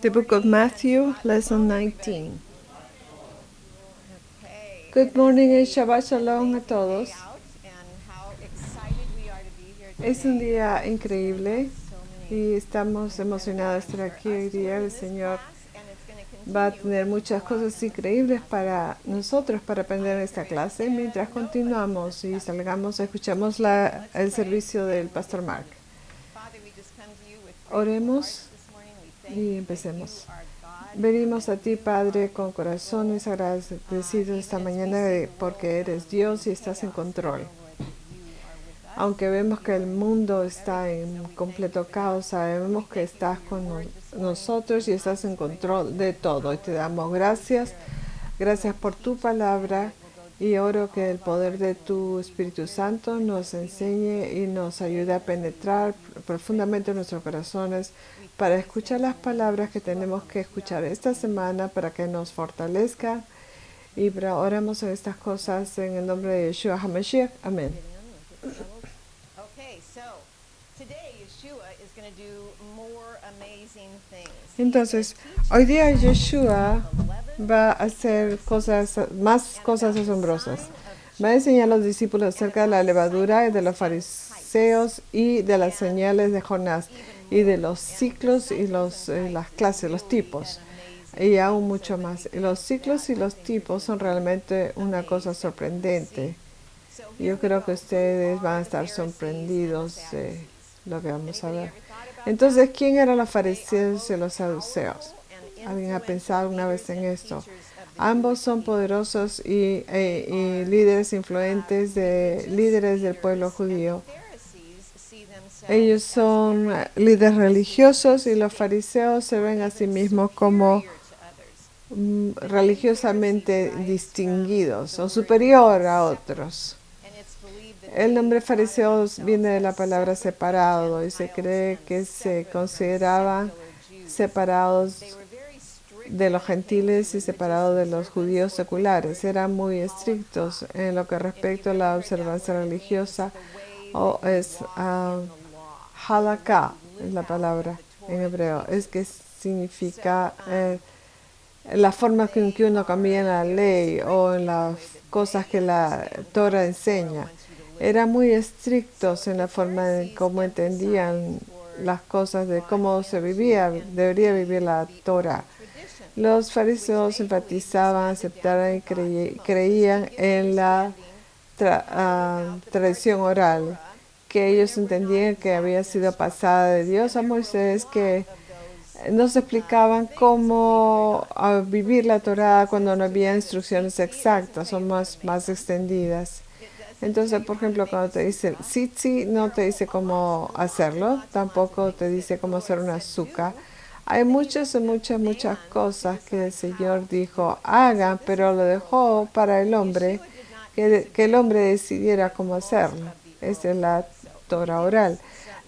The book of Matthew, lesson 19. Good morning and Shabbat Shalom a todos. Es un día increíble y estamos emocionados de estar aquí hoy día. El Señor va a tener muchas cosas increíbles para nosotros para aprender en esta clase mientras continuamos y escuchamos el servicio del Pastor Mark. Oremos y empecemos. Venimos a ti, Padre, con corazones agradecidos esta mañana porque eres Dios y estás en control. Aunque vemos que el mundo está en completo caos, sabemos que estás con nosotros y estás en control de todo. Y te damos gracias. Gracias por tu palabra y oro que el poder de tu Espíritu Santo nos enseñe y nos ayude a penetrar profundamente en nuestros corazones para escuchar las palabras que tenemos que escuchar esta semana para que nos fortalezcan. Y oramos en estas cosas en el nombre de Yeshua HaMashiach. Amén. Entonces, hoy día Yeshua va a hacer más cosas asombrosas. Va a enseñar a los discípulos acerca de la levadura y de los fariseos y de las señales de Jonás y de los ciclos y las clases, los tipos y aún mucho más. Los ciclos y los tipos son realmente una cosa sorprendente. Yo creo que ustedes van a estar sorprendidos de lo que vamos a ver. Entonces, ¿quién eran los fariseos y los saduceos? ¿Alguien ha pensado una vez en esto? Ambos son poderosos y líderes influentes líderes del pueblo judío. Ellos son líderes religiosos y los fariseos se ven a sí mismos como religiosamente distinguidos o superior a otros. El nombre fariseos viene de la palabra separado y se cree que se consideraban separados de los gentiles y separados de los judíos seculares. Eran muy estrictos en lo que respecta a la observancia religiosa, o es halakha, es la palabra en hebreo, es que significa la forma en que uno cambia en la ley o en las cosas que la Torah enseña. Eran muy estrictos en la forma de cómo entendían las cosas, de cómo debería vivir la Torah. Los fariseos enfatizaban, aceptaban y creían en la tradición oral, que ellos entendían que había sido pasada de Dios a Moisés, que nos explicaban cómo vivir la Torah cuando no había instrucciones exactas o más extendidas. Entonces, por ejemplo, cuando te dice el tzitzi, no te dice cómo hacerlo, tampoco te dice cómo hacer una azúcar. Hay muchas cosas que el Señor dijo hagan, pero lo dejó para el hombre, que el hombre decidiera cómo hacerlo. Esa es la Torah oral.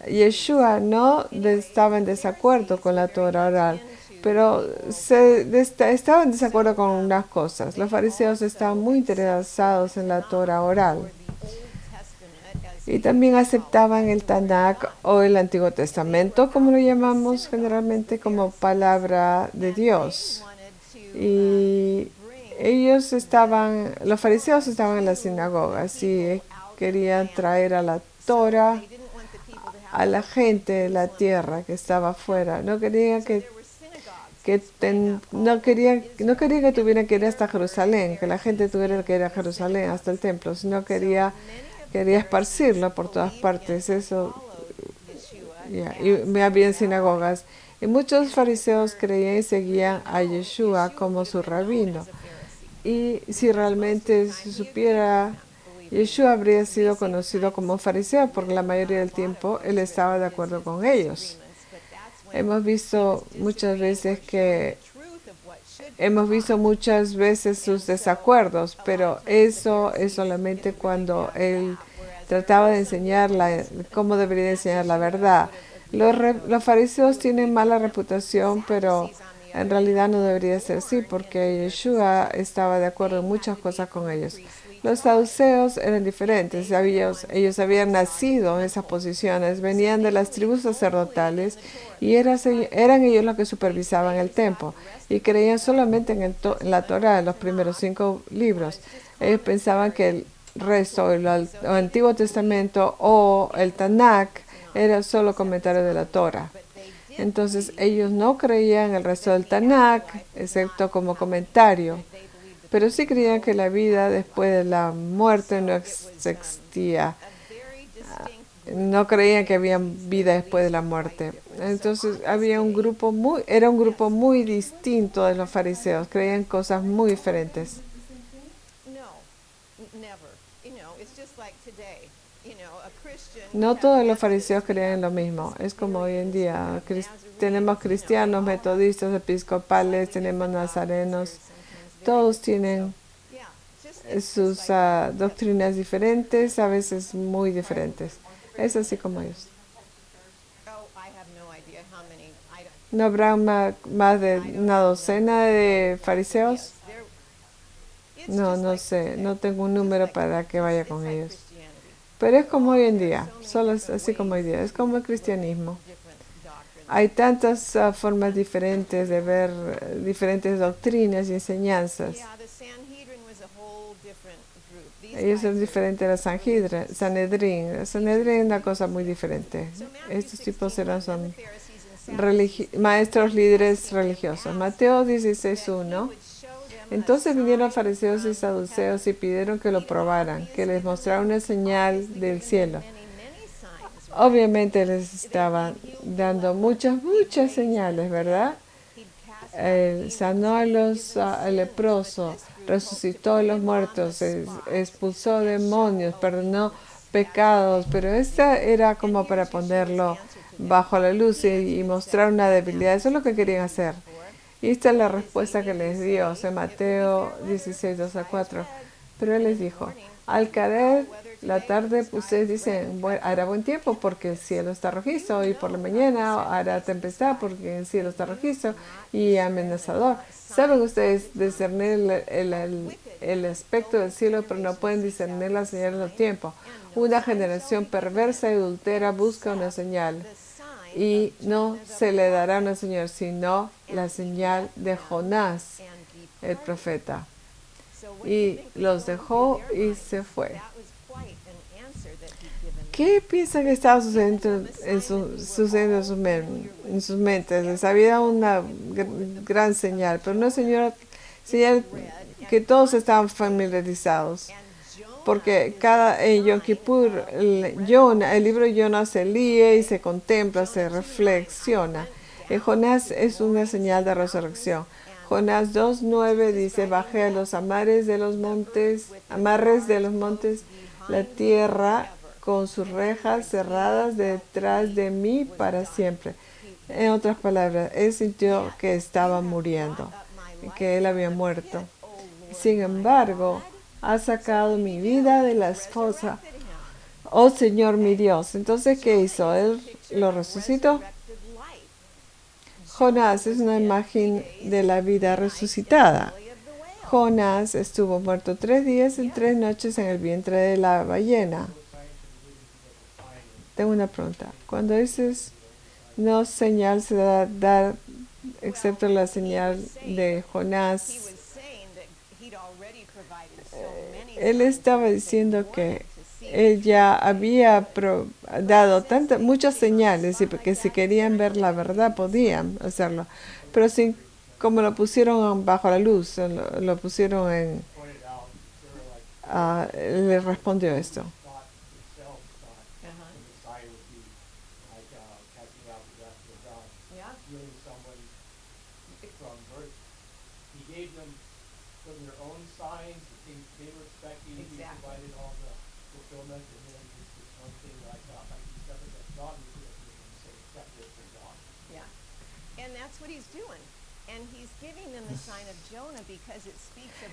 Yeshua no estaba en desacuerdo con la Torah oral, pero estaba en desacuerdo con unas cosas. Los fariseos estaban muy interesados en la Torah oral y también aceptaban el Tanakh o el Antiguo Testamento, como lo llamamos generalmente, como palabra de Dios. Y los fariseos estaban en las sinagogas y querían traer a la Torah a la gente de la tierra que estaba afuera. No querían que tuvieran que ir hasta Jerusalén, que la gente tuviera que ir a Jerusalén hasta el templo, sino quería esparcirlo por todas partes. Eso, y me había en sinagogas. Y muchos fariseos creían y seguían a Yeshua como su rabino. Y si realmente se supiera, Yeshua habría sido conocido como fariseo, porque la mayoría del tiempo él estaba de acuerdo con ellos. Hemos visto muchas veces sus desacuerdos, pero eso es solamente cuando él trataba de enseñar cómo debería enseñar la verdad. Los fariseos tienen mala reputación, pero en realidad no debería ser así, porque Yeshua estaba de acuerdo en muchas cosas con ellos. Los saduceos eran diferentes. Ellos habían nacido en esas posiciones, venían de las tribus sacerdotales y eran ellos los que supervisaban el templo y creían solamente en la Torá, en los primeros 5 libros. Ellos pensaban que el resto, el Antiguo Testamento o el Tanakh, era solo comentario de la Torá. Entonces ellos no creían el resto del Tanakh, excepto como comentario, pero sí creían que la vida después de la muerte no existía. No creían que había vida después de la muerte. Entonces era un grupo muy distinto de los fariseos, creían cosas muy diferentes. No todos los fariseos creían en lo mismo. Es como hoy en día. Tenemos cristianos, metodistas, episcopales, tenemos nazarenos. Todos tienen sus doctrinas diferentes, a veces muy diferentes. Es así como ellos. ¿No habrá más de una docena de fariseos? No, no sé. No tengo un número para que vaya con ellos. Pero es como hoy en día, solo es así como hoy en día, es como el cristianismo. Hay tantas formas diferentes de ver diferentes doctrinas y enseñanzas. Ellos son diferentes a la Sanedrín. La Sanedrín es una cosa muy diferente. Estos tipos son maestros líderes religiosos. Mateo 16:1. Entonces vinieron fariseos y saduceos y pidieron que lo probaran, que les mostrara una señal del cielo. Obviamente les estaban dando muchas señales, ¿verdad? Sanó al leproso, resucitó a los muertos, expulsó demonios, perdonó pecados, pero esta era como para ponerlo bajo la luz y mostrar una debilidad. Eso es lo que querían hacer. Y esta es la respuesta que les dio, en Mateo 16:2-4. Pero él les dijo, al caer la tarde, ustedes dicen, hará buen tiempo porque el cielo está rojizo, y por la mañana hará tempestad porque el cielo está rojizo y amenazador. ¿Saben ustedes discernir el aspecto del cielo, pero no pueden discernir la señal del tiempo? Una generación perversa y adultera busca una señal. Y no se le dará una señal, sino la señal de Jonás, el profeta. Y los dejó y se fue. ¿Qué piensan que estaba sucediendo en sus mentes? Les había una gran señal, pero una señal que todos estaban familiarizados. Porque en Yom Kippur, el libro de Jonás se lee y se contempla, se reflexiona. Jonás es una señal de resurrección. Jonás 2:9 dice, bajé a los amarres de los montes, la tierra con sus rejas cerradas detrás de mí para siempre. En otras palabras, él sintió que estaba muriendo, que él había muerto. Sin embargo, ha sacado mi vida de la esposa. Oh Señor mi Dios. Entonces, ¿qué hizo? Él lo resucitó. Jonás es una imagen de la vida resucitada. Jonás estuvo muerto 3 días y 3 noches en el vientre de la ballena. Tengo una pregunta. Cuando dices no señal se da excepto la señal de Jonás, él estaba diciendo que él ya había dado muchas señales y que si querían ver la verdad podían hacerlo, pero como lo pusieron bajo la luz, lo pusieron le respondió esto.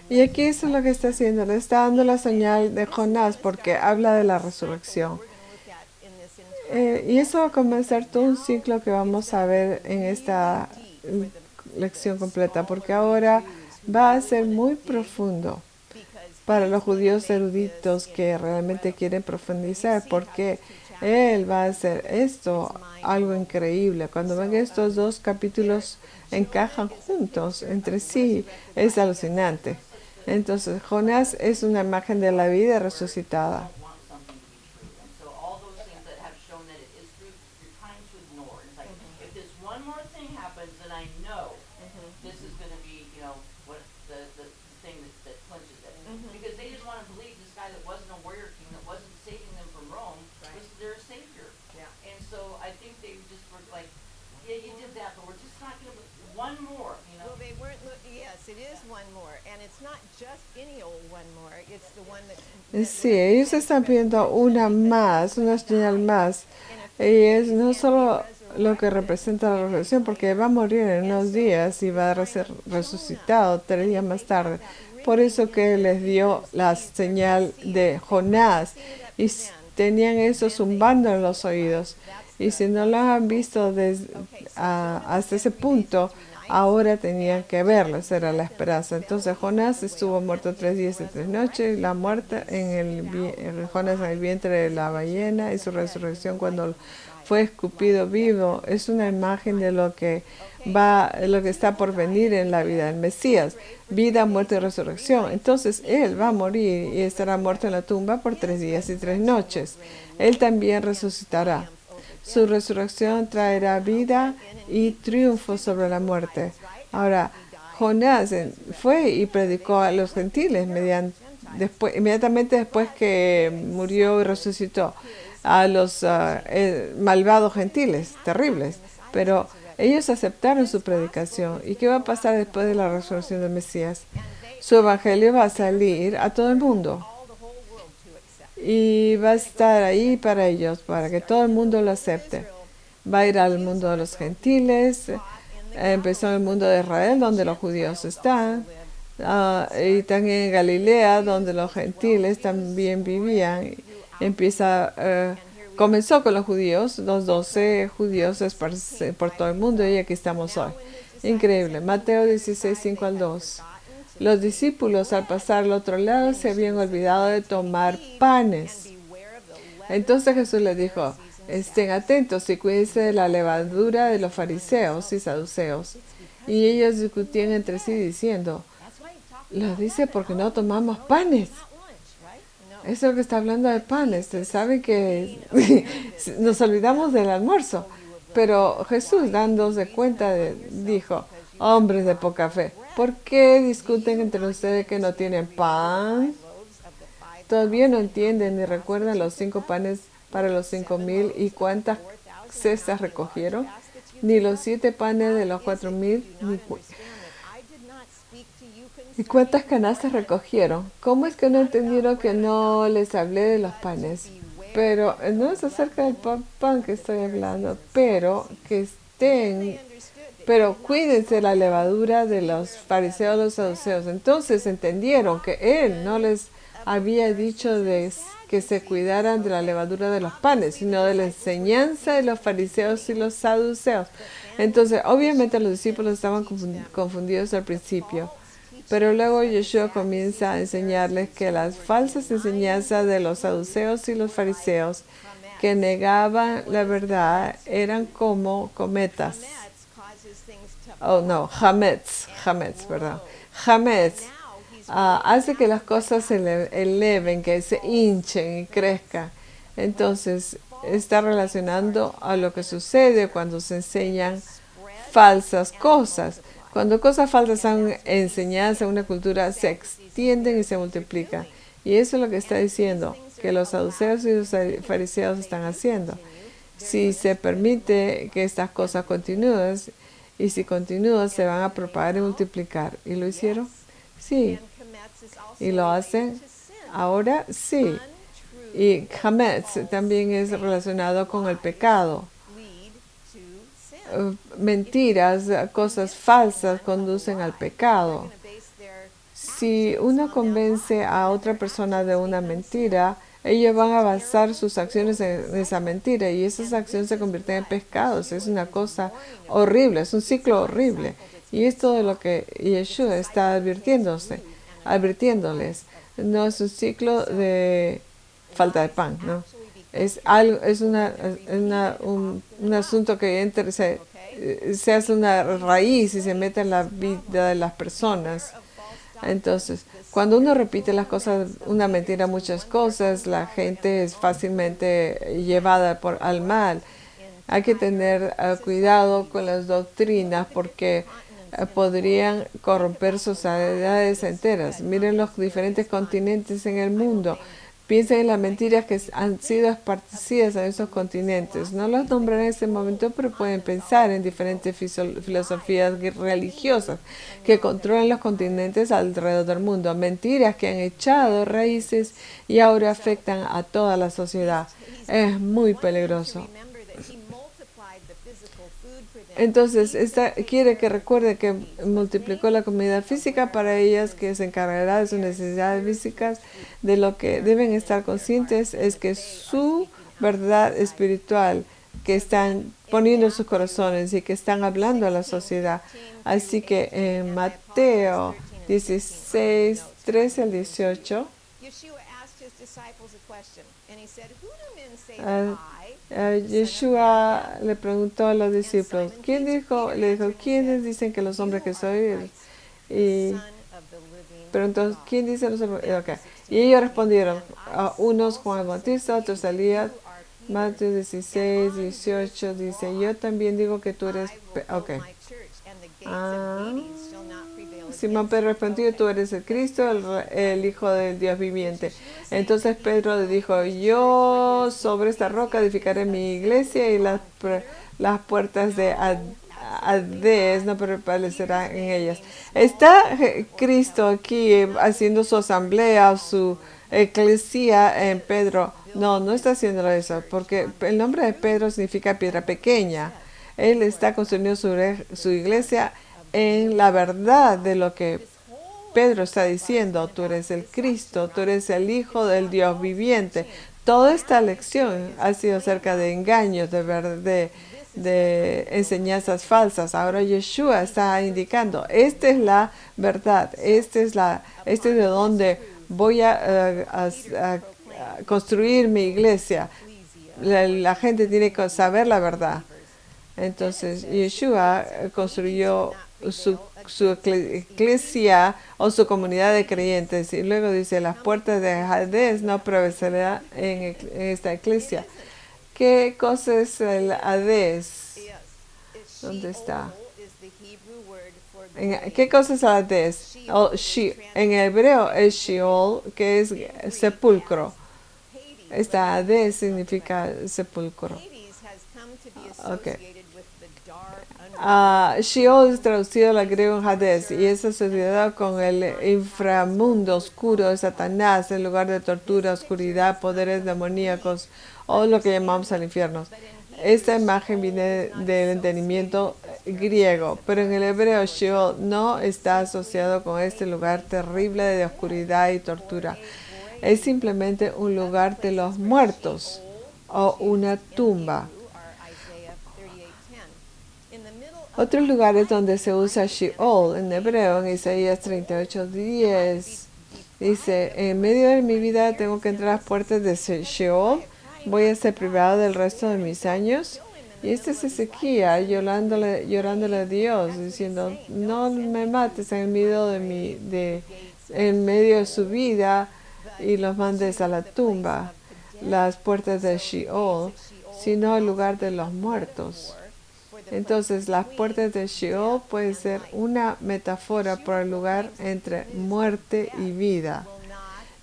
Y aquí eso es lo que está haciendo, le está dando la señal de Jonás porque habla de la resurrección. Y eso va a comenzar todo un ciclo que vamos a ver en esta lección completa, porque ahora va a ser muy profundo, para los judíos eruditos que realmente quieren profundizar, porque Él va a hacer esto algo increíble. Cuando ven estos dos capítulos encajan juntos entre sí, es alucinante. Entonces, Jonás es una imagen de la vida resucitada. Sí, ellos están pidiendo una más, una señal más. Y es no solo lo que representa la resurrección, porque va a morir en unos días y va a ser resucitado 3 días más tarde. Por eso que les dio la señal de Jonás y tenían eso zumbando en los oídos. Y si no lo han visto hasta ese punto, ahora tenían que verlo, esa era la esperanza. Entonces Jonás estuvo muerto 3 días y 3 noches, la muerte Jonás en el vientre de la ballena y su resurrección cuando fue escupido vivo es una imagen de lo que está por venir en la vida del Mesías, vida, muerte y resurrección. Entonces Él va a morir y estará muerto en la tumba por 3 días y 3 noches. Él también resucitará. Su resurrección traerá vida y triunfo sobre la muerte. Ahora, Jonás fue y predicó a los gentiles inmediatamente después que murió y resucitó a los malvados gentiles, terribles. Pero ellos aceptaron su predicación. ¿Y qué va a pasar después de la resurrección del Mesías? Su evangelio va a salir a todo el mundo. Y va a estar ahí para ellos, para que todo el mundo lo acepte. Va a ir al mundo de los gentiles. Empezó en el mundo de Israel, donde los judíos están. Y también en Galilea, donde los gentiles también vivían. Comenzó con los judíos, los 12 judíos esparcidos por todo el mundo, y aquí estamos hoy. Increíble. Mateo 16, 5 al 2. Los discípulos al pasar al otro lado se habían olvidado de tomar panes. Entonces Jesús les dijo, estén atentos y cuídense de la levadura de los fariseos y saduceos. Y ellos discutían entre sí diciendo, lo dice porque no tomamos panes. Eso que está hablando de panes, sabe que nos olvidamos del almuerzo. Pero Jesús, dándose cuenta, dijo, hombres de poca fe, ¿por qué discuten entre ustedes que no tienen pan? Todavía no entienden ni recuerdan los 5 panes para los 5,000 y cuántas cestas recogieron, ni los 7 panes de los 4,000, ¿y cuántas canastas recogieron? ¿Cómo es que no entendieron que no les hablé de los panes? Pero no es acerca del pan que estoy hablando, pero cuídense de la levadura de los fariseos y los saduceos. Entonces entendieron que Él no les había dicho que se cuidaran de la levadura de los panes, sino de la enseñanza de los fariseos y los saduceos. Entonces, obviamente los discípulos estaban confundidos al principio. Pero luego Yeshua comienza a enseñarles que las falsas enseñanzas de los saduceos y los fariseos que negaban la verdad eran como cometas. Oh, no, hametz, ¿verdad? Hametz hace que las cosas se eleven, que se hinchen y crezcan. Entonces, está relacionando a lo que sucede cuando se enseñan falsas cosas. Cuando cosas falsas son enseñadas en una cultura, se extienden y se multiplican. Y eso es lo que está diciendo, que los saduceos y los fariseos están haciendo. Si se permite que estas cosas continúen, y si continúan, se van a propagar y multiplicar. ¿Y lo hicieron? Sí. ¿Y lo hacen ahora? Sí. Y hametz también es relacionado con el pecado. Mentiras, cosas falsas conducen al pecado. Si uno convence a otra persona de una mentira, ellos van a basar sus acciones en esa mentira y esas acciones se convierten en pecados. Es una cosa horrible, es un ciclo horrible. Y esto es lo que Yeshua está advirtiéndose. advirtiéndoles. No es un ciclo de falta de pan, ¿no? Es algo, es un asunto que se hace una raíz y se mete en la vida de las personas. Entonces, cuando uno repite las cosas, una mentira, muchas cosas, la gente es fácilmente llevada al mal. Hay que tener cuidado con las doctrinas porque podrían corromper sociedades enteras. Miren los diferentes continentes en el mundo. Piensen en las mentiras que han sido esparcidas en esos continentes. No los nombraré en ese momento, pero pueden pensar en diferentes filosofías religiosas que controlan los continentes alrededor del mundo. Mentiras que han echado raíces y ahora afectan a toda la sociedad. Es muy peligroso. Entonces, quiere que recuerde que multiplicó la comida física para ellas, que se encargará de sus necesidades físicas. De lo que deben estar conscientes es que su verdad espiritual que están poniendo en sus corazones y que están hablando a la sociedad. Así que en Mateo 16, 13 al 18, Yeshua le preguntó a los discípulos, le dijo, ¿quiénes dicen que los hombres que soy? Y preguntó, ¿quién dice los hombres? Okay. Y ellos respondieron, unos Juan el Bautista, otros Elías. Mateo 16, 18 dice, yo también digo que tú eres... Simón Pedro respondió, tú eres el Cristo, el Hijo del Dios viviente. Entonces Pedro le dijo, yo sobre esta roca edificaré mi iglesia y las puertas de Hades no prevalecerán en ellas. ¿Está Cristo aquí haciendo su asamblea, su eclesia en Pedro? No, no está haciendo eso, porque el nombre de Pedro significa piedra pequeña. Él está construyendo su iglesia en la verdad de lo que Pedro está diciendo. Tú eres el Cristo, tú eres el Hijo del Dios viviente. Toda esta lección ha sido acerca de engaños, de enseñanzas falsas. Ahora Yeshua está indicando, esta es la verdad, este es de donde voy a construir mi iglesia. La gente tiene que saber la verdad. Entonces Yeshua construyó su iglesia o su comunidad de creyentes, y luego dice, las puertas de Hades no prevalecerán en esta iglesia. ¿Qué cosa es el Hades? ¿Dónde está? ¿Qué cosa es el Hades? En hebreo es Sheol, que es sepulcro. Esta Hades significa sepulcro. Sheol es traducido al griego en Hades y es asociado con el inframundo oscuro de Satanás, el lugar de tortura, oscuridad, poderes demoníacos o lo que llamamos el infierno. Esta imagen viene del entendimiento griego, pero en el hebreo Sheol no está asociado con este lugar terrible de oscuridad y tortura. Es simplemente un lugar de los muertos o una tumba. Otros lugares donde se usa Sheol en hebreo, en Isaías 38:10, dice, en medio de mi vida tengo que entrar a las puertas de Sheol, voy a ser privado del resto de mis años. Y este es Ezequiel llorándole a Dios, diciendo, no me mates en medio en medio de su vida y los mandes a la tumba, las puertas de Sheol, sino el lugar de los muertos. Entonces, las puertas de Sheol puede ser una metáfora por el lugar entre muerte y vida.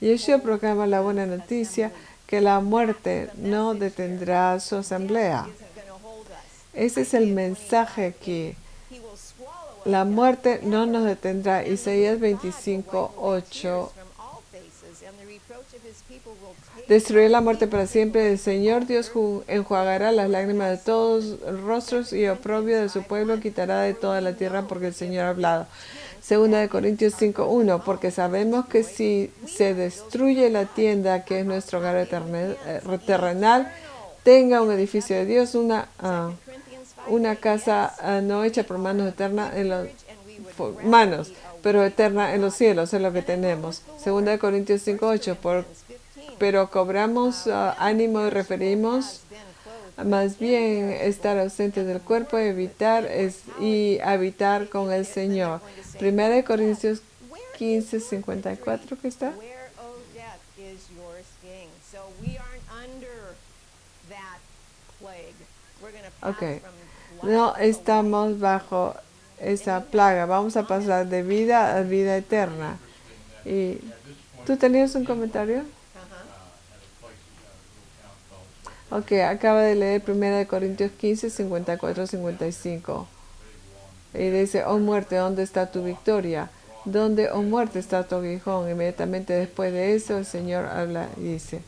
Yeshua proclama la buena noticia que la muerte no detendrá su asamblea. Ese es el mensaje aquí. La muerte no nos detendrá. Isaías 25:8. Destruirá la muerte para siempre. El Señor Dios enjuagará las lágrimas de todos los rostros y oprobio de su pueblo quitará de toda la tierra porque el Señor ha hablado. Segunda de Corintios 5:1, porque sabemos que si se destruye la tienda que es nuestro hogar terrenal, tenga un edificio de Dios, una casa no hecha por manos eternas, humanos, pero eterna en los cielos, es lo que tenemos. 2 Corintios 5:8, pero cobramos ánimo y referimos más bien estar ausentes del cuerpo y habitar con el Señor. 1 Corintios 15:54, ¿qué está? Ok, no estamos bajo esa plaga, vamos a pasar de vida a vida eterna. ¿Y tú tenías un comentario? Ok, acaba de leer 1 Corintios 15:54-55. Y dice, oh muerte, ¿dónde está tu victoria? ¿Dónde, oh muerte, está tu aguijón? Inmediatamente después de eso, el Señor habla y dice,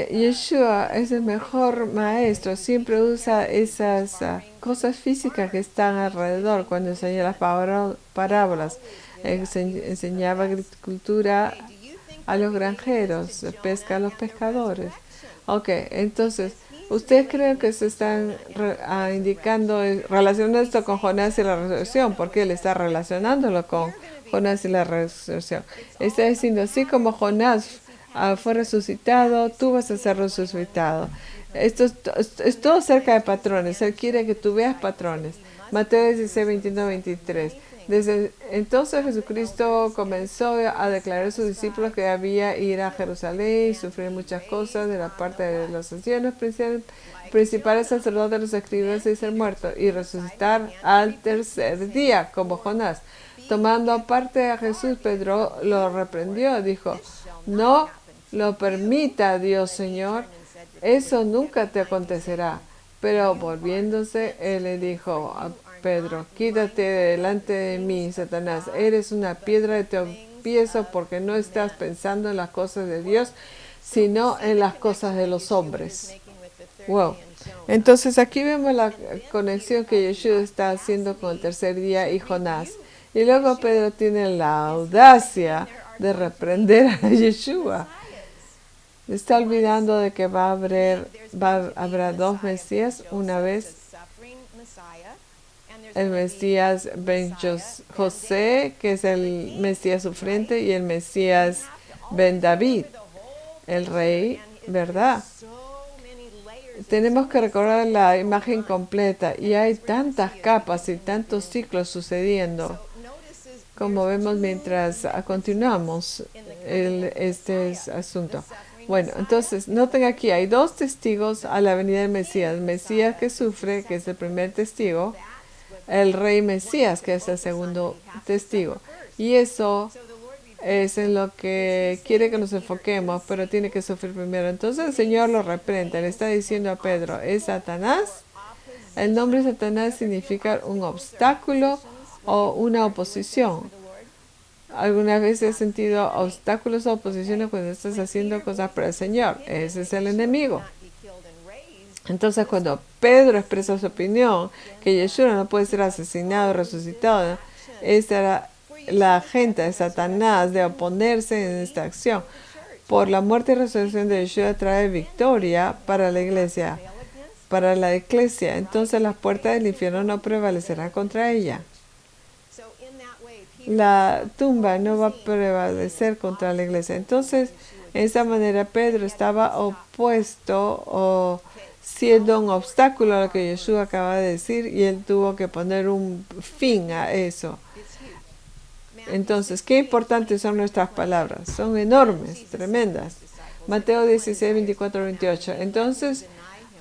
Yeshua es el mejor maestro, siempre usa esas cosas físicas que están alrededor cuando enseña las parábolas. Enseñaba agricultura a los granjeros, pesca a los pescadores. Ok, entonces, ¿ustedes creen que se están indicando, relacionando esto con Jonás y la resurrección? Porque él está relacionándolo con Jonás y la resurrección. Está diciendo, así como Jonás fue resucitado, tú vas a ser resucitado. Esto es todo cerca de patrones. Él quiere que tú veas patrones. Mateo 16:21-23. Desde entonces Jesucristo comenzó a declarar a sus discípulos que debía ir a Jerusalén y sufrir muchas cosas de la parte de los ancianos principales sacerdotes, los escribas y ser muerto y resucitar al tercer día, como Jonás. Tomando aparte a Jesús, Pedro lo reprendió, dijo, no lo permita Dios, Señor, eso nunca te acontecerá. Pero volviéndose, él le dijo a Pedro, quítate de delante de mí, Satanás, eres una piedra de tropiezo porque no estás pensando en las cosas de Dios, sino en las cosas de los hombres. Wow. Entonces aquí vemos la conexión que Yeshua está haciendo con el tercer día y Jonás. Y luego Pedro tiene la audacia de reprender a Yeshua. Está olvidando de que habrá dos Mesías, una vez el Mesías Ben José, que es el Mesías sufriente, y el Mesías Ben David, el rey, ¿verdad? Tenemos que recordar la imagen completa y hay tantas capas y tantos ciclos sucediendo, como vemos mientras continuamos este asunto. Bueno, entonces, noten aquí, hay dos testigos a la venida del Mesías. El Mesías que sufre, que es el primer testigo, el rey Mesías, que es el segundo testigo. Y eso es en lo que quiere que nos enfoquemos, pero tiene que sufrir primero. Entonces el Señor lo reprende, le está diciendo a Pedro, es Satanás. El nombre Satanás significa un obstáculo o una oposición. ¿Alguna vez has sentido obstáculos o oposiciones cuando estás haciendo cosas para el Señor? Ese es el enemigo. Entonces cuando Pedro expresa su opinión que Yeshua no puede ser asesinado o resucitado, esa era la agenda de Satanás de oponerse en esta acción. Por la muerte y resurrección de Yeshua trae victoria para la iglesia, Entonces las puertas del infierno no prevalecerán contra ella. La tumba no va a prevalecer contra la iglesia. Entonces, en esa manera Pedro estaba opuesto o siendo un obstáculo a lo que Yeshua acaba de decir y él tuvo que poner un fin a eso. Entonces, qué importantes son nuestras palabras. Son enormes, tremendas. Mateo 16:24-28. Entonces,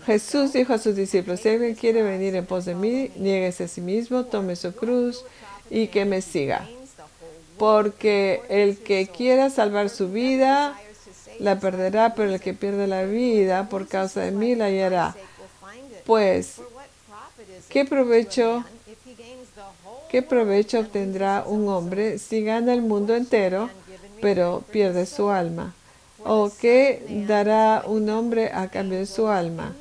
Jesús dijo a sus discípulos, si alguien quiere venir en pos de mí, niéguese a sí mismo, tome su cruz y que me siga. Porque el que quiera salvar su vida, la perderá, pero el que pierde la vida por causa de mí la hallará. Pues, ¿qué provecho ¿qué provecho obtendrá un hombre si gana el mundo entero, pero pierde su alma? ¿O qué dará un hombre a cambio de su alma?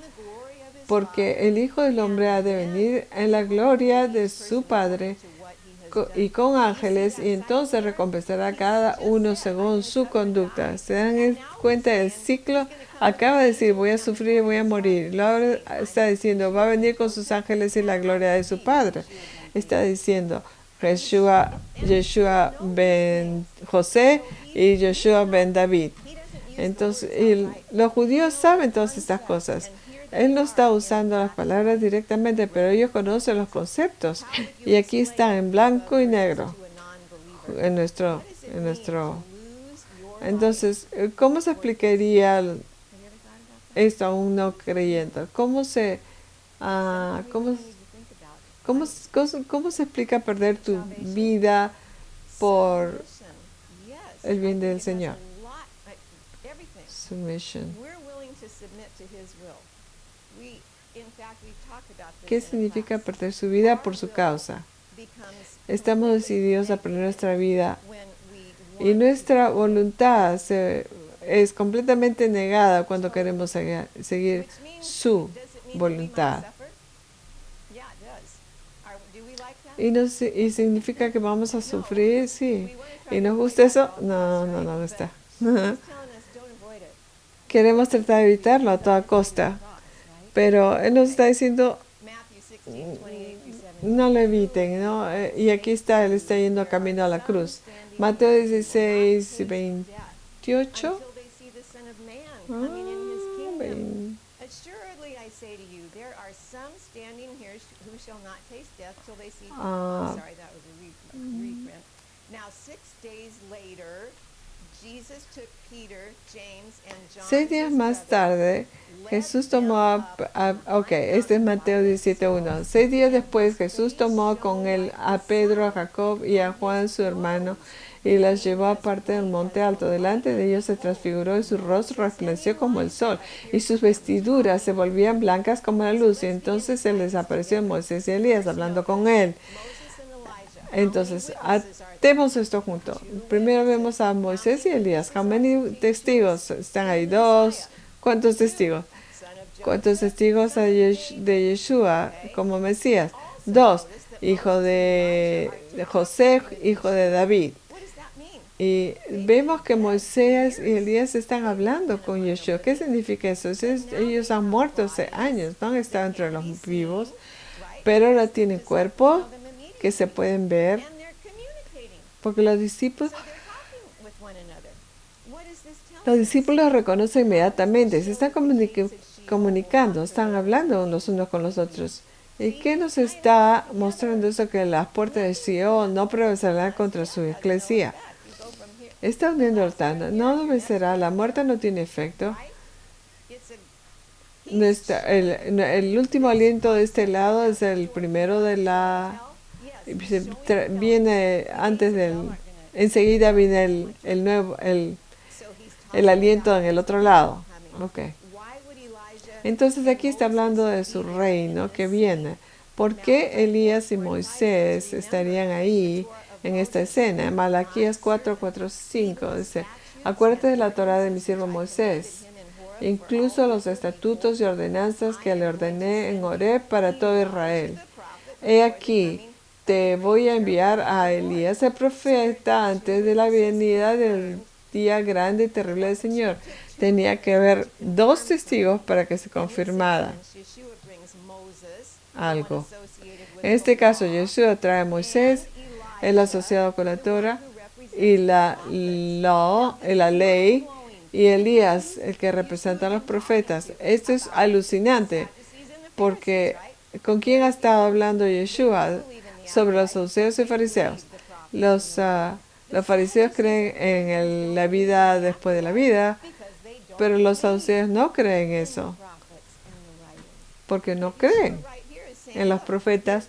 Porque el Hijo del Hombre ha de venir en la gloria de su Padre y con ángeles, y entonces recompensará a cada uno según su conducta. ¿Se dan cuenta del ciclo? Acaba de decir, voy a sufrir y voy a morir. Luego está diciendo, va a venir con sus ángeles y la gloria de su Padre. Está diciendo, Yeshua ben José y Yeshua ben David. Entonces, los judíos saben todas estas cosas. Él no está usando las palabras directamente, pero ellos conocen los conceptos. Y aquí están en blanco y negro. En nuestro. Entonces, ¿cómo se explicaría esto a un no creyente? ¿Cómo se explica perder tu vida por el bien del Señor? Submission. ¿Qué significa perder su vida por su causa? Estamos decididos a poner nuestra vida y nuestra voluntad es completamente negada cuando queremos seguir su voluntad. Y significa que vamos a sufrir, sí. ¿Y nos gusta eso? No, no nos gusta. Queremos tratar de evitarlo a toda costa. Pero Él nos está diciendo, no lo eviten, ¿no? Y aquí está, Él está yendo camino a la cruz. Mateo 16, 28. Seis días más tarde, Jesús tomó este es Mateo 17:1. 6 días después, Jesús tomó con él a Pedro, a Jacob y a Juan, su hermano, y las llevó aparte del monte alto. Delante de ellos se transfiguró y su rostro resplandeció como el sol, y sus vestiduras se volvían blancas como la luz. Y entonces se les apareció Moisés y Elías hablando con él. Entonces, atemos esto junto. Primero vemos a Moisés y Elías. How many testigos están ahí? 2. ¿Cuántos testigos? ¿Cuántos testigos de Yeshua como Mesías? 2. Hijo de José, hijo de David. Y vemos que Moisés y Elías están hablando con Yeshua. ¿Qué significa eso? Ellos han muerto hace años, no han estado entre los vivos, pero ahora tienen cuerpo que se pueden ver, porque los discípulos reconocen inmediatamente, se están comunicando, están hablando unos con los otros. ¿Y qué nos está mostrando eso? Que las puertas de Sion no prevalecerán contra su iglesia. Está uniendo el Tana, no vencerá, la muerte no tiene efecto. El último aliento de este lado es el primero de la... Viene antes enseguida viene el nuevo, el aliento en el otro lado. Okay. Entonces aquí está hablando de su reino que viene. ¿Por qué Elías y Moisés estarían ahí en esta escena? Malaquías 4:5 dice, acuérdate de la Torá de mi siervo Moisés, incluso los estatutos y ordenanzas que le ordené en Horeb para todo Israel. He aquí, te voy a enviar a Elías el profeta antes de la venida del día grande y terrible del Señor. Tenía que haber 2 testigos para que se confirmara algo. En este caso, Yeshua trae a Moisés, el asociado con la Torah, y la ley, y Elías, el que representa a los profetas. Esto es alucinante, porque ¿con quién ha estado hablando Yeshua? Sobre los saduceos y fariseos. Los fariseos creen en la vida después de la vida, pero los saduceos no creen eso, porque no creen en los profetas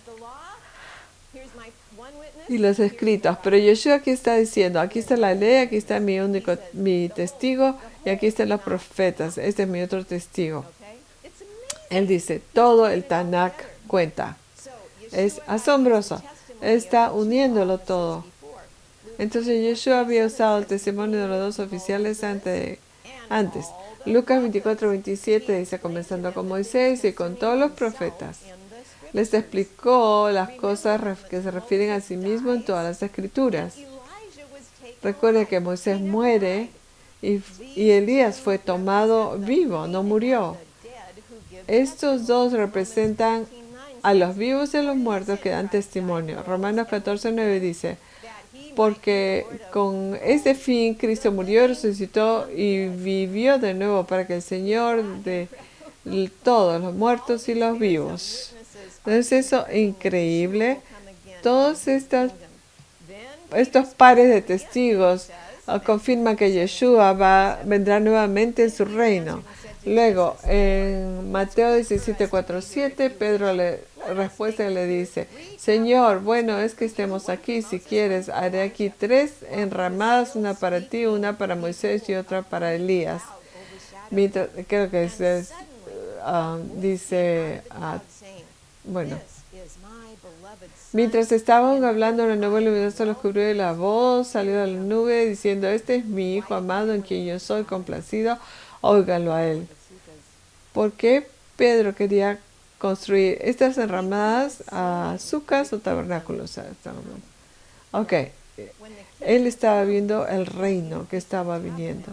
y los escritos. Pero Yeshua aquí está diciendo, aquí está la ley, aquí está mi testigo, y aquí están los profetas. Este es mi otro testigo. Él dice, todo el Tanakh cuenta. Es asombroso. está uniéndolo todo. Entonces Yeshua había usado el testimonio de los dos oficiales antes. Lucas 24:27 dice, comenzando con Moisés y con todos los profetas, les explicó las cosas que se refieren a sí mismo en todas las escrituras. Recuerde que Moisés muere y Elías fue tomado vivo, no murió. Estos dos representan a los vivos y a los muertos que dan testimonio. Romanos 14:9 dice, porque con ese fin Cristo murió, resucitó y vivió de nuevo para que el Señor de todos los muertos y los vivos. Entonces eso es increíble. Todos estos pares de testigos confirman que Yeshua vendrá nuevamente en su reino. Luego, en Mateo 17:4-7, Pedro le dice, Señor, bueno es que estemos aquí. Si quieres, haré aquí 3 enramadas, una para ti, una para Moisés y otra para Elías. Creo que dice, bueno. Mientras estaban hablando, una nube luminosa los cubrió y la voz salió de la nube diciendo, este es mi Hijo amado en quien yo soy complacido, óiganlo a él. ¿Por qué Pedro quería construir estas enramadas a sucas o tabernáculos? Ok, él estaba viendo el reino que estaba viniendo.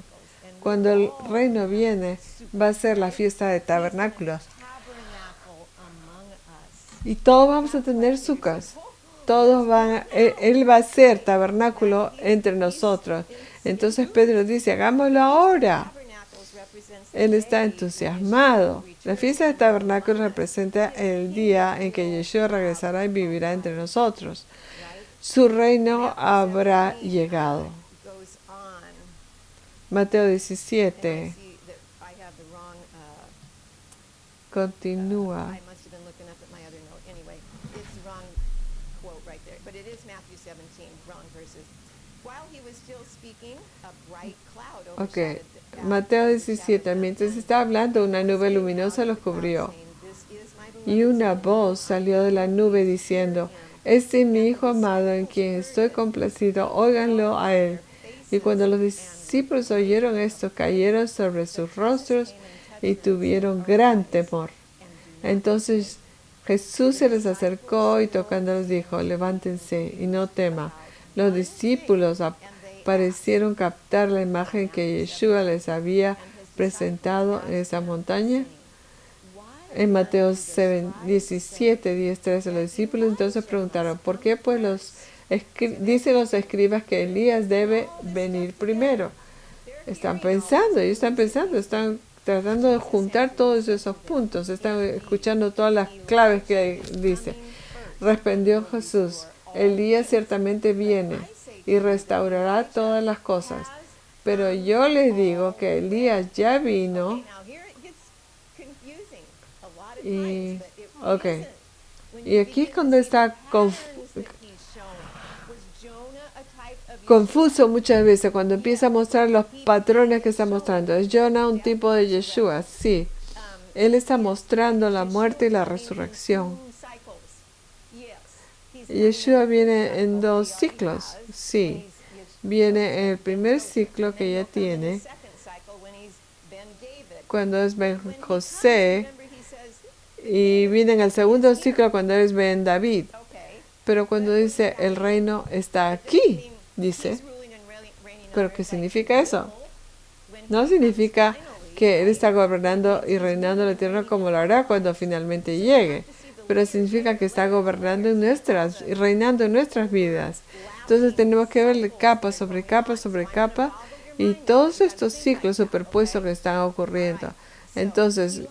Cuando el reino viene, va a ser la fiesta de tabernáculos. Y todos vamos a tener sucas. Él va a ser tabernáculo entre nosotros. Entonces Pedro dice, hagámoslo ahora. Él está entusiasmado. La fiesta de tabernáculos representa el día en que Yeshua regresará y vivirá entre nosotros. Su reino habrá llegado. Mateo 17. Continúa. Ok, Mateo 17. Mientras estaba hablando, una nube luminosa los cubrió. Y una voz salió de la nube diciendo, este es mi Hijo amado en quien estoy complacido, óiganlo a él. Y cuando los discípulos oyeron esto, cayeron sobre sus rostros y tuvieron gran temor. Entonces Jesús se les acercó y tocándolos dijo, levántense y no teman. Los discípulos parecieron captar la imagen que Yeshua les había presentado en esa montaña. En Mateo 17, 10, 13, los discípulos entonces preguntaron, ¿por qué pues dicen los escribas que Elías debe venir primero? Están pensando, están tratando de juntar todos esos puntos, están escuchando todas las claves que dice. Respondió Jesús, Elías ciertamente viene y restaurará todas las cosas, pero yo les digo que Elías ya vino y aquí es cuando está confuso muchas veces, cuando empieza a mostrar los patrones que está mostrando. ¿Es Jonah un tipo de Yeshua? Sí. Él está mostrando la muerte y la resurrección. Yeshua viene en 2 ciclos. Sí. Viene en el primer ciclo que ya tiene, cuando es Ben José, y viene en el segundo ciclo cuando es Ben David. Pero cuando dice el reino está aquí, dice, ¿pero qué significa eso? No significa que Él está gobernando y reinando la tierra como lo hará cuando finalmente llegue, pero significa que está gobernando y reinando en nuestras vidas. Entonces tenemos que ver capa sobre capa sobre capa y todos estos ciclos superpuestos que están ocurriendo. Entonces,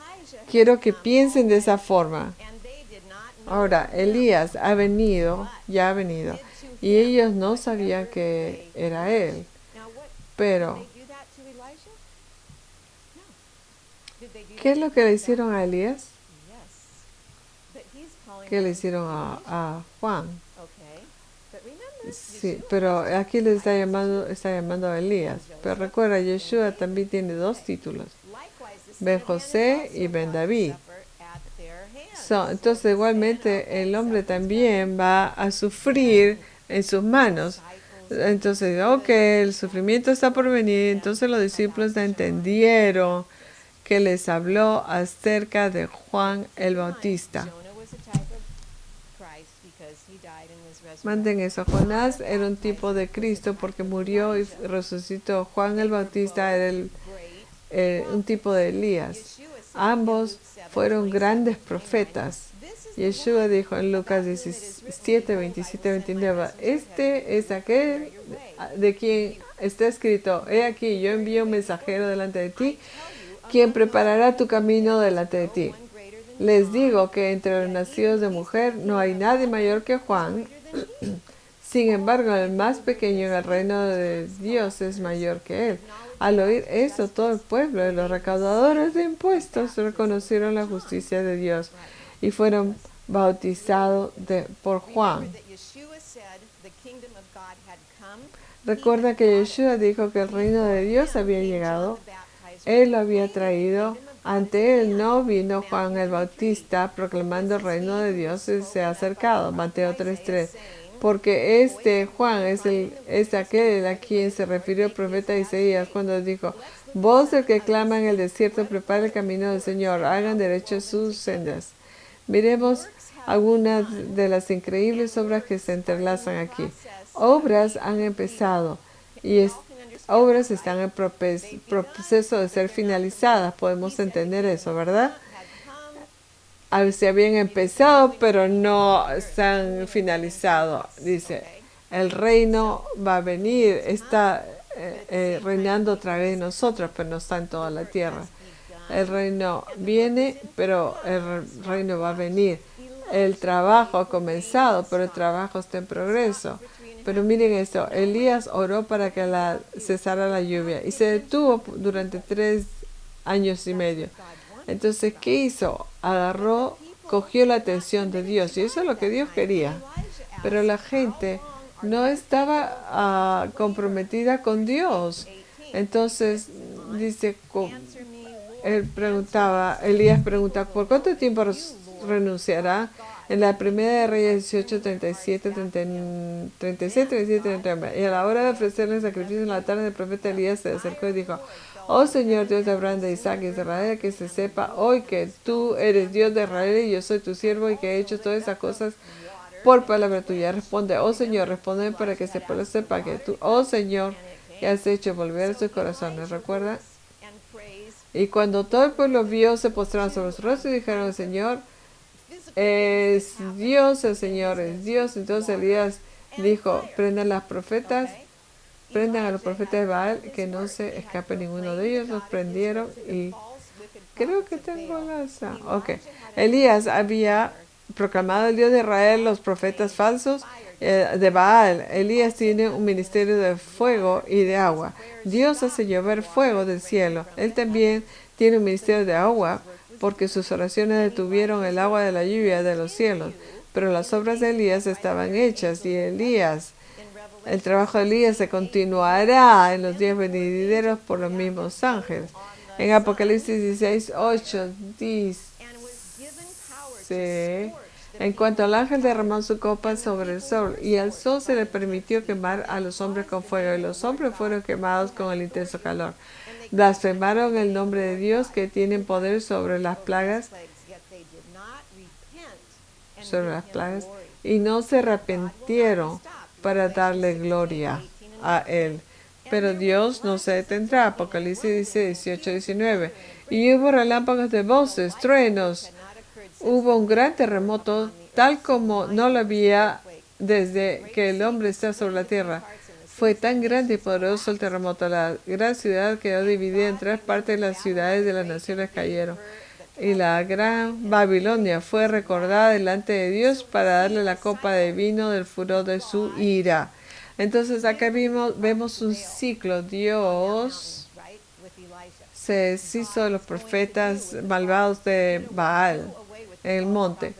quiero que piensen de esa forma. Ahora, Elías ya ha venido, y ellos no sabían que era él. Pero, ¿qué es lo que le hicieron a Elías? ¿Qué le hicieron a Juan? Sí, pero aquí le está llamando a Elías. Pero recuerda, Yeshua también tiene 2 títulos, Ben José y Ben David. Entonces, igualmente, el hombre también va a sufrir en sus manos. Entonces, ok, el sufrimiento está por venir. Entonces los discípulos entendieron que les habló acerca de Juan el Bautista. Manden eso. Jonás era un tipo de Cristo porque murió y resucitó. Juan el Bautista era un tipo de Elías. Ambos fueron grandes profetas. Yeshua dijo en Lucas 17, 27, 29, este es aquel de quien está escrito, he aquí, yo envío un mensajero delante de ti, quien preparará tu camino delante de ti. Les digo que entre los nacidos de mujer no hay nadie mayor que Juan. Sin embargo, el más pequeño en el reino de Dios es mayor que él. Al oír eso, todo el pueblo y los recaudadores de impuestos reconocieron la justicia de Dios y fueron bautizados por Juan. Recuerda que Yeshua dijo que el reino de Dios había llegado. Él lo había traído. Ante él no vino Juan el Bautista proclamando el reino de Dios y se ha acercado. Mateo 3:3. Porque este Juan es aquel a quien se refirió el profeta Isaías cuando dijo, voz del que clama en el desierto, prepara el camino del Señor, hagan derechas sus sendas. Miremos algunas de las increíbles obras que se entrelazan aquí. Obras han empezado y obras están en proceso de ser finalizadas. Podemos entender eso, ¿verdad? Se habían empezado, pero no se han finalizado. Dice, el reino va a venir, está reinando otra vez en nosotros, pero no está en toda la tierra. El reino viene, pero el reino va a venir. El trabajo ha comenzado, pero el trabajo está en progreso. Pero miren esto, Elías oró para que cesara la lluvia y se detuvo durante 3 años y medio. Entonces, ¿qué hizo? Cogió la atención de Dios y eso es lo que Dios quería. Pero la gente no estaba comprometida con Dios. Entonces, dice, Elías pregunta, ¿por cuánto tiempo renunciará? En la primera de Reyes 18, 37, 36, 37, 39. Y a la hora de ofrecerle el sacrificio en la tarde, el profeta Elías se acercó y dijo, oh Señor, Dios de Abraham, de Isaac y de Israel, que se sepa hoy que tú eres Dios de Israel y yo soy tu siervo y que he hecho todas esas cosas por palabra tuya. Responde, oh Señor, responde para que se sepa que tú, oh Señor, que has hecho volver a sus corazones. ¿Recuerda? Y cuando todo el pueblo vio, se postraron sobre su rostro y dijeron, Señor, es Dios, el Señor es Dios. Entonces Elías dijo, prendan a los profetas de Baal, que no se escape ninguno de ellos. Los prendieron y creo que tengo Elías había proclamado el Dios de Israel, los profetas falsos de Baal. Elías tiene un ministerio de fuego y de agua. Dios hace llover fuego del cielo. Él también tiene un ministerio de agua, porque sus oraciones detuvieron el agua de la lluvia de los cielos. Pero las obras de Elías estaban hechas y el trabajo de Elías se continuará en los días venideros por los mismos ángeles. En Apocalipsis 16:8 dice, en cuanto al ángel derramó su copa sobre el sol, y al sol se le permitió quemar a los hombres con fuego, y los hombres fueron quemados con el intenso calor. Blasfemaron el nombre de Dios, que tienen poder sobre las plagas, y no se arrepintieron para darle gloria a él. Pero Dios no se detendrá. Apocalipsis dice 18-19. Y hubo relámpagos de voces, truenos. Hubo un gran terremoto, tal como no lo había desde que el hombre está sobre la tierra. Fue tan grande y poderoso el terremoto. La gran ciudad quedó dividida en 3 partes. Las ciudades de las naciones cayeron. Y la gran Babilonia fue recordada delante de Dios para darle la copa de vino del furor de su ira. Entonces acá vemos un ciclo. Dios se deshizo de los profetas malvados de Baal en el monte.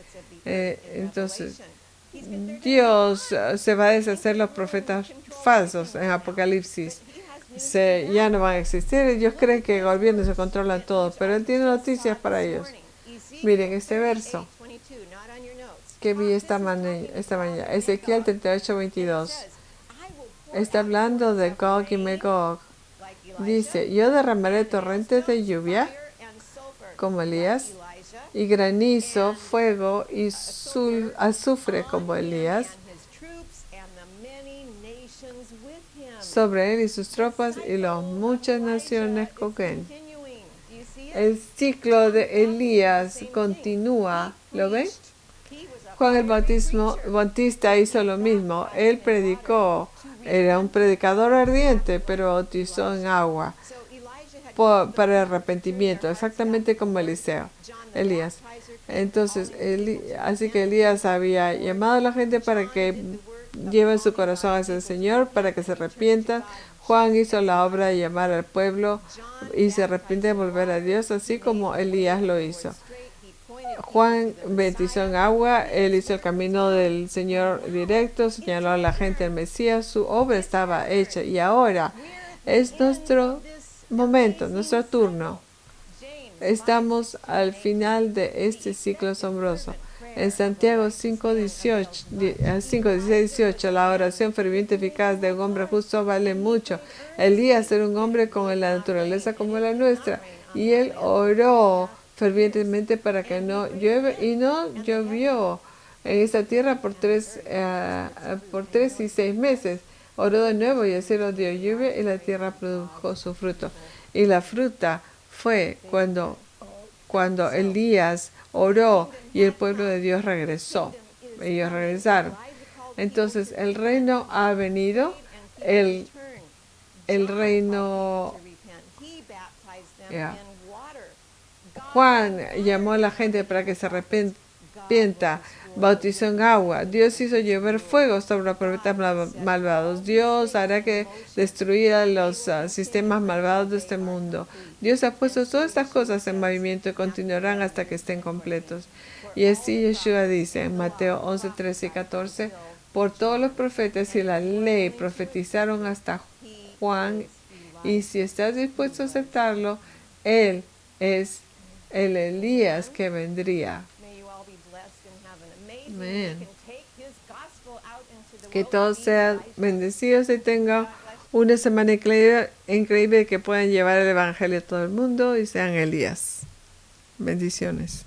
Entonces Dios se va a deshacer los profetas falsos en Apocalipsis. Ya no van a existir. Ellos creen que el gobierno se controla todo, pero Él tiene noticias para ellos. Miren este verso. que vi esta mañana. Ezequiel 38:22. Está hablando de Gog y Magog. Dice, yo derramaré torrentes de lluvia, como Elías, y granizo, fuego y azufre, como Elías, sobre él y sus tropas y las muchas naciones con él. El ciclo de Elías continúa, ¿lo ven? Juan el Bautista hizo lo mismo. Él predicó, era un predicador ardiente, pero bautizó en agua para arrepentimiento, exactamente como Elías. Entonces, así que Elías había llamado a la gente para que lleven su corazón hacia el Señor, para que se arrepientan. Juan hizo la obra de llamar al pueblo y se arrepiente de volver a Dios, así como Elías lo hizo. Juan bautizó en agua, él hizo el camino del Señor directo, señaló a la gente el Mesías, su obra estaba hecha y ahora es nuestro momento, nuestro turno. Estamos al final de este ciclo asombroso. En Santiago 5:16-18, la oración ferviente y eficaz de un hombre justo vale mucho. Elías era un hombre con la naturaleza como la nuestra, y él oró fervientemente para que no llueve, y no llovió en esta tierra por 3 y 6 meses. Oró de nuevo y el cielo dio lluvia y la tierra produjo su fruto. Y la fruta fue cuando Elías oró y el pueblo de Dios regresó. Ellos regresaron. Entonces el reino ha venido, el reino. Juan llamó a la gente para que se arrepienta, bautizó en agua. Dios hizo llover fuego sobre los profetas malvados. Dios hará que destruya los sistemas malvados de este mundo. Dios ha puesto todas estas cosas en movimiento y continuarán hasta que estén completos. Y así Yeshua dice en Mateo 11:13-14, por todos los profetas y la ley profetizaron hasta Juan, y si estás dispuesto a aceptarlo, él es el Elías que vendría. Amén. Que todos sean bendecidos y tengan una semana increíble, que puedan llevar el Evangelio a todo el mundo y sean Elías. Bendiciones.